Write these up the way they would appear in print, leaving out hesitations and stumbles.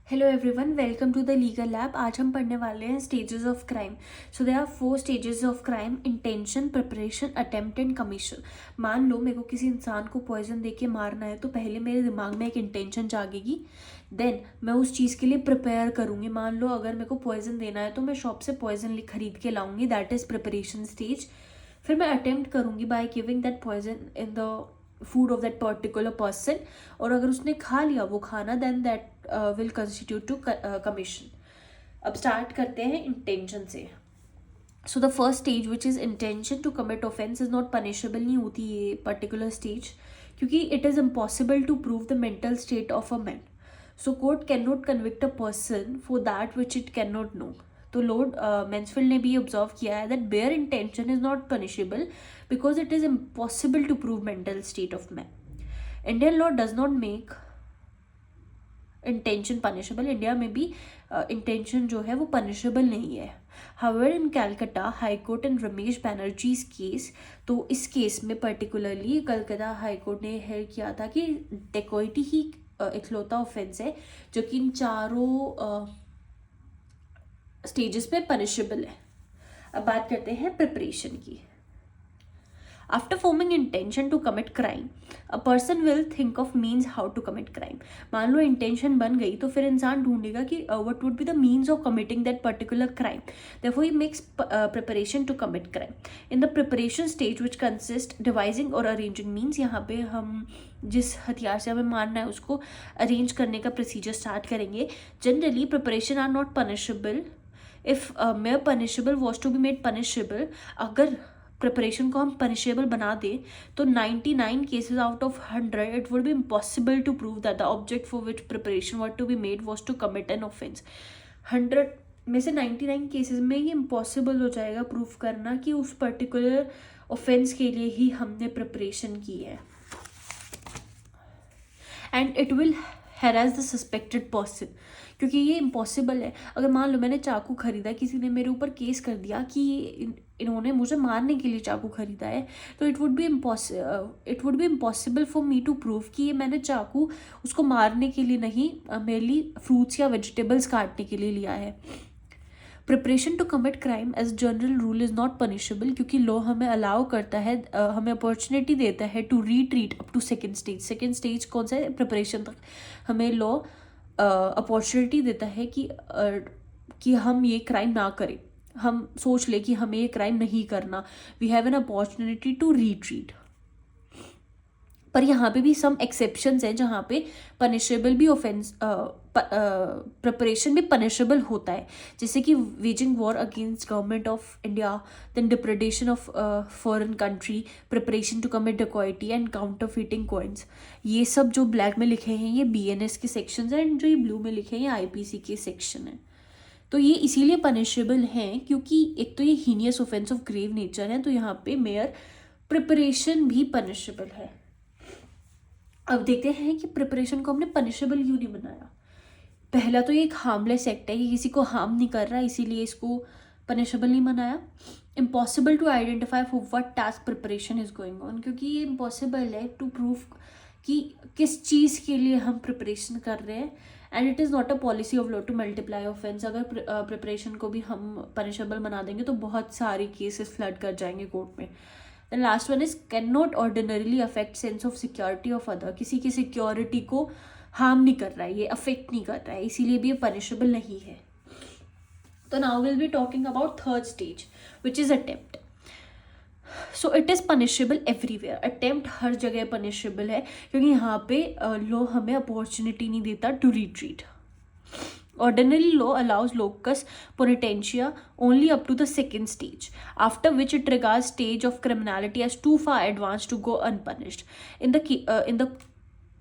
Hello everyone, welcome to the legal lab. आज हम पढ़ने वाले हैं stages of crime. So there are 4 stages of crime: intention, preparation, attempt and commission. मान लो मेरे को किसी इंसान को पॉइजन दे के मारना है, तो पहले मेरे दिमाग में एक इंटेंशन जागेगी। देन मैं उस चीज़ के लिए प्रिपेयर करूँगी। मान लो अगर मेरे को पॉइजन देना है तो मैं शॉप से पॉइजन खरीद के लाऊंगी, दैट इज़ प्रिपरेशन स्टेज। फिर मैं अटेम्प्ट करूँगी by giving that poison in the food of that particular person, और अगर उसने खा लिया वो खाना, then that will constitute to commission. अब स्टार्ट करते हैं इंटेंशन से। So the first stage which is intention to commit offence is not punishable नहीं होती ये पर्टिकुलर स्टेज, क्योंकि it is impossible to prove the mental state of a man. So court can not convict a person for that which it can not know. तो Lord Mansfield ने भी observe किया है that bare intention is not punishable because it is impossible to prove mental state of man. Indian law does not make intention punishable. India में भी intention जो है वो पनिशेबल नहीं है। However in Calcutta high court and Ramesh Banerjee's case, तो इस case में पर्टिकुलरली कलकत्ता हाई कोर्ट ने हेल्ड किया था कि डेकोइटी ही इकलौता ऑफेंस है जो कि इन चारों स्टेजेस पे पनिशेबल है। अब बात करते हैं प्रिपरेशन की। After forming intention to commit crime, a person will think of means how to commit crime. मान लो intention बन गई तो फिर इंसान ढूंढेगा कि what would be the means of committing that particular crime. Therefore, he makes preparation to commit crime. In the preparation stage, which consists devising or arranging means, यहाँ पे हम जिस हथियार से हमें मारना है उसको अरेंज करने का प्रोसीजर स्टार्ट करेंगे. Generally, preparation are not punishable. If mere punishable was to be made punishable, अगर प्रिपरेशन को हम पनिशेबल बना दें तो 99 cases out of 100 it would be impossible to prove that the object for which preparation were to be made was to commit an offence. 100 में से 99 cases में ये इम्पॉसिबल हो जाएगा प्रूव करना कि उस पर्टिकुलर ऑफेंस के लिए ही हमने प्रिपरेशन की है, and it will harass the suspected person, क्योंकि ये इम्पॉसिबल है। अगर मान लो मैंने चाकू खरीदा, किसी ने मेरे ऊपर केस कर दिया कि इन्होंने मुझे मारने के लिए चाकू खरीदा है, तो it would be impossible for me to prove कि ये मैंने चाकू उसको मारने के लिए नहीं, मेनली फ्रूट्स या वेजिटेबल्स काटने के लिए लिया है। Preparation to commit crime as general rule is not punishable, क्योंकि लॉ हमें अलाउ करता है, हमें अपॉर्चुनिटी देता है to retreat up to second stage. Second stage कौन सा है? प्रिपरेशन तक हमें लॉ अपॉर्चुनिटी देता है कि हम ये क्राइम ना करें। हम सोच ले कि हमें ये क्राइम नहीं करना, we have an opportunity to retreat. पर यहाँ पे भी सम एक्सेप्शंस हैं जहाँ पे पनिशेबल भी ऑफेंस, प्रिपरेशन भी पनिशेबल होता है, जैसे कि waging war against government of India, then depredation of foreign country, preparation to commit dacoity and counterfeiting coins. ये सब जो ब्लैक में लिखे हैं ये BNS के सेक्शंस हैं, एंड जो ये ब्लू में लिखे हैं ये IPC के सेक्शन है। तो ये इसीलिए पनिशेबल हैं क्योंकि एक तो ये heinous offence of grave nature है, तो यहाँ पे मेयर प्रिपरेशन भी पनिशेबल है। अब देखते हैं कि प्रिपरेशन को हमने पनिशेबल क्यों नहीं बनाया। पहला तो ये एक हार्मलेस एक्ट है, ये किसी को हार्म नहीं कर रहा, इसीलिए इसको पनिशेबल नहीं बनाया। Impossible to identify for what task preparation is going on, क्योंकि ये इम्पॉसिबल है टू प्रूव कि किस चीज़ के लिए हम प्रिपरेशन कर रहे हैं, and it is not a policy of law to multiply offence. अगर प्रिपरेशन को भी हम पनिशेबल बना देंगे तो बहुत सारे केसेस फ्लड कर जाएंगे कोर्ट में। The last one is can not ordinarily affect sense of security of other, किसी की सिक्योरिटी को हार्म नहीं कर रहा है, ये अफेक्ट नहीं कर रहा है, इसीलिए भी ये पनिशेबल नहीं है। तो now will be talking about third stage which is attempt. So it is punishable everywhere. Attempt हर जगह पनिशेबल है क्योंकि यहाँ पे लॉ हमें अपॉर्चुनिटी नहीं देता to retreat. Ordinary law allows locus penitentia only up to the second stage, after which it regards stage of criminality as too far advanced to go unpunished. In the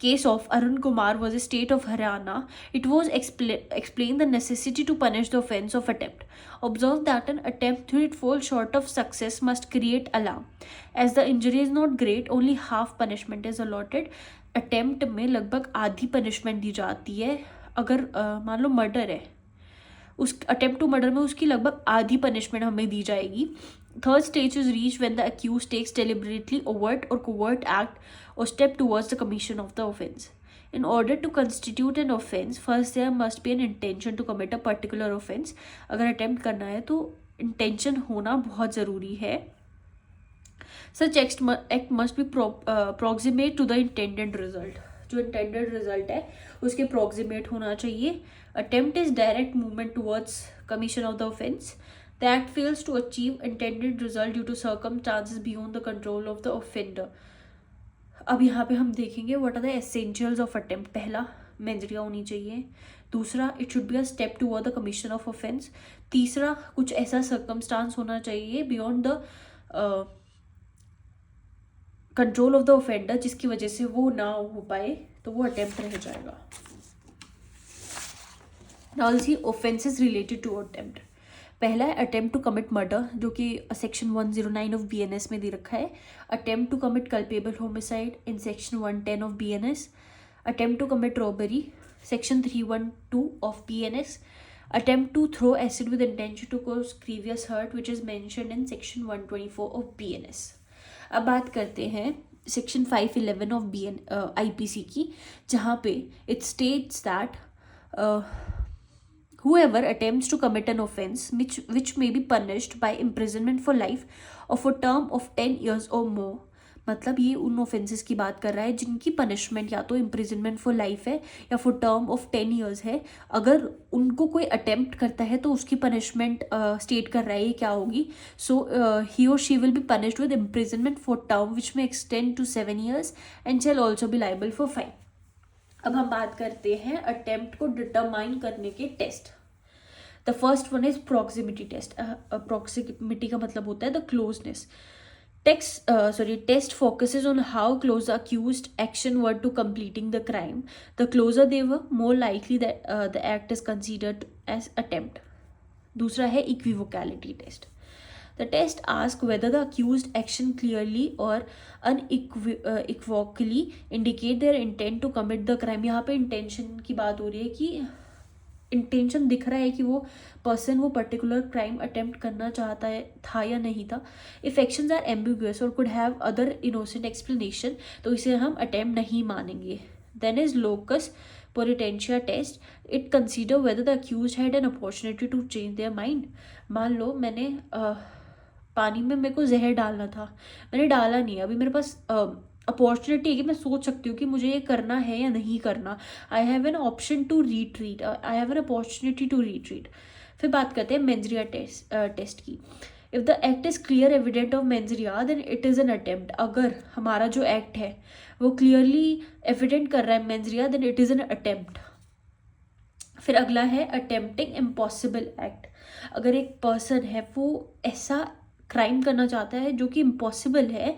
case of Arun Kumar versus State of Haryana, it was explained the necessity to punish the offence of attempt. Observe that an attempt when it falls short of success must create alarm. As the injury is not great, only half punishment is allotted. Attempt में लगभग आधी punishment दी जाती है। अगर मान लो murder है, उस attempt to murder में उसकी लगभग आधी पनिशमेंट हमें दी जाएगी। Third stage is reach when the accused takes deliberately overt or covert act or step towards the commission of the offence. In order to constitute an offense, first there must be an intention to commit a particular offense. अगर attempt करना है तो intention होना बहुत ज़रूरी है. Such act must be proximate to the intended result. जो intended result है उसके proximate होना चाहिए. Attempt is direct movement towards commission of the offense. The act fails to achieve intended result due to circumstances beyond the control of the offender. अब यहाँ पे हम देखेंगे what are the essentials of attempt. पहला, mens rea होनी चाहिए. दूसरा, it should be a step toward the commission of offence. तीसरा, कुछ ऐसा सर्कमस्टांस होना चाहिए beyond the control of the offender जिसकी वजह से वो ना हो पाए, तो वो अटेम्प्ट रह जाएगा. Now see offences related to attempt. पहला है अटेम्प्ट टू कमिट मर्डर, जो कि सेक्शन 109 ऑफ BNS में दे रखा है. Attempt to commit culpable homicide in section 110 of BNS. Attempt to commit robbery, section 312 of BNS. Attempt to throw acid with intention to cause grievous hurt which is mentioned in section 124 of BNS. अब बात करते हैं section 511 of IPC की, जहाँ पे it states that whoever attempts to commit an offence which may be punished by imprisonment for life or for term of 10 years or more. मतलब ये उन ऑफेंसेस की बात कर रहा है जिनकी पनिशमेंट या तो इम्प्रिजनमेंट फॉर लाइफ है या फॉर टर्म ऑफ 10 years है. अगर उनको कोई अटेम्प्ट करता है तो उसकी पनिशमेंट स्टेट कर रहा है ये क्या होगी. सो ही और she will be punished with imprisonment for term which may extend to 7 years and shall also be liable for fine. अब हम बात करते हैं अटेम्प्ट को डिटरमाइन करने के test. The first one is proximity test. Proximity का मतलब होता है the closeness. Test focuses on how close the accused action were to completing the crime. The closer they were, more likely that the act is considered as attempt. दूसरा है equivocality test. The test asks whether the accused action clearly or unequivocally indicate their intent to commit the crime. यहाँ पे intention की बात हो रही है कि इंटेंशन दिख रहा है कि वो पर्सन वो पर्टिकुलर क्राइम अटेम्प्ट करना चाहता है था या नहीं था. इफ एक्शंस आर एम्बिगुअस और could have other innocent explanation, तो इसे हम अटेम्प्ट नहीं मानेंगे. Then is locus poenitentiae test. It consider whether the accused had an opportunity to change their mind. मान लो मैंने पानी में मेरे को जहर डालना था, मैंने डाला नहीं, अभी मेरे पास अपॉर्चुनिटी है कि मैं सोच सकती हूँ कि मुझे ये करना है या नहीं करना. I have an option to retreat, I have an opportunity to retreat. फिर बात करते हैं मेंस rea टेस्ट की. If the act is clear evident of mens rea then it is an attempt. अगर हमारा जो एक्ट है वो क्लियरली एविडेंट कर रहा है mens rea then it is an attempt. फिर अगला है अटेम्प्टिंग इम्पॉसिबल एक्ट. अगर एक पर्सन है वो ऐसा क्राइम करना चाहता है जो कि इम्पॉसिबल है,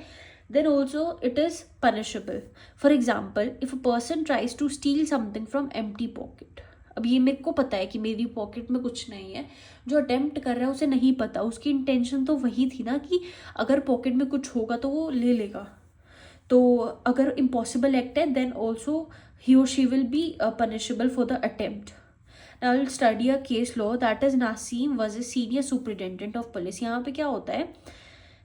then also it is punishable. For example, if a person tries to steal something from empty pocket. अब ये मेरे को पता है कि मेरी पॉकेट में कुछ नहीं है, जो अटेम्प्ट कर रहा है उसे नहीं पता, उसकी इंटेंशन तो वही थी ना कि अगर पॉकेट में कुछ होगा तो वो ले लेगा. तो अगर इम्पॉसिबल एक्ट है देन ऑल्सो ही और she will be punishable for the attempt. Now I'll study a case law that is Naseem versus Senior Superintendent of Police. यहाँ पे क्या होता है,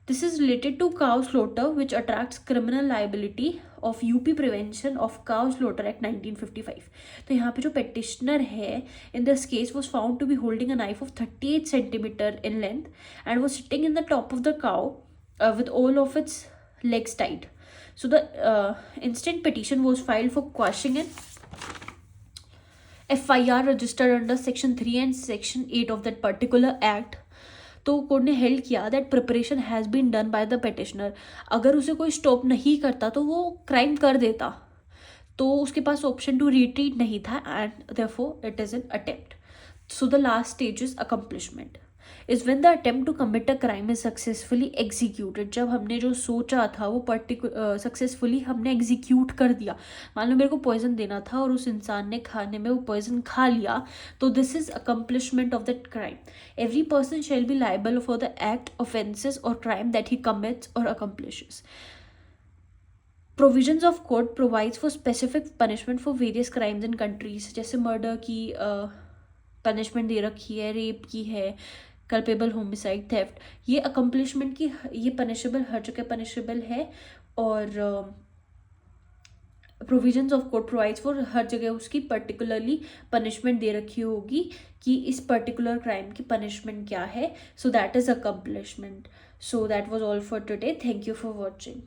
This is related to cow slaughter which attracts criminal liability of UP Prevention of Cow Slaughter Act 1955. तो यहाँ पे जो petitioner है in this case was found to be holding a knife of 38 centimeter in length and was sitting in the top of the cow with all of its legs tied. So the instant petition was filed for quashing an FIR registered under section 3 and section 8 of that particular act. तो court ने held किया that preparation has been done by the petitioner. अगर उसे कोई stop नहीं करता तो वो क्राइम कर देता, तो उसके पास ऑप्शन टू रिट्रीट नहीं था and therefore it is an attempt. So the last stage is accomplishment is when the attempt to commit a crime is successfully executed. जब हमने जो सोचा था वो सक्सेसफुली हमने एग्जीक्यूट कर दिया. मान लो मेरे को पॉइजन देना था और उस इंसान ने खाने में वो पॉइजन खा लिया, तो this is accomplishment of that crime. Every person shall be liable for the act, offences और क्राइम दैट ही कमिट्स और accomplishes. Provisions of code provides for specific punishment for various crimes in countries. जैसे murder की punishment दे रखी है, rape की है, culpable homicide, theft. ये अकम्प्लिशमेंट की ये पनिशेबल हर जगह पनिशेबल है. और provisions of court provides for, हर जगह उसकी पर्टिकुलरली पनिशमेंट दे रखी होगी कि इस पर्टिकुलर क्राइम की पनिशमेंट क्या है. So that is accomplishment. So that was all for today. Thank you for watching.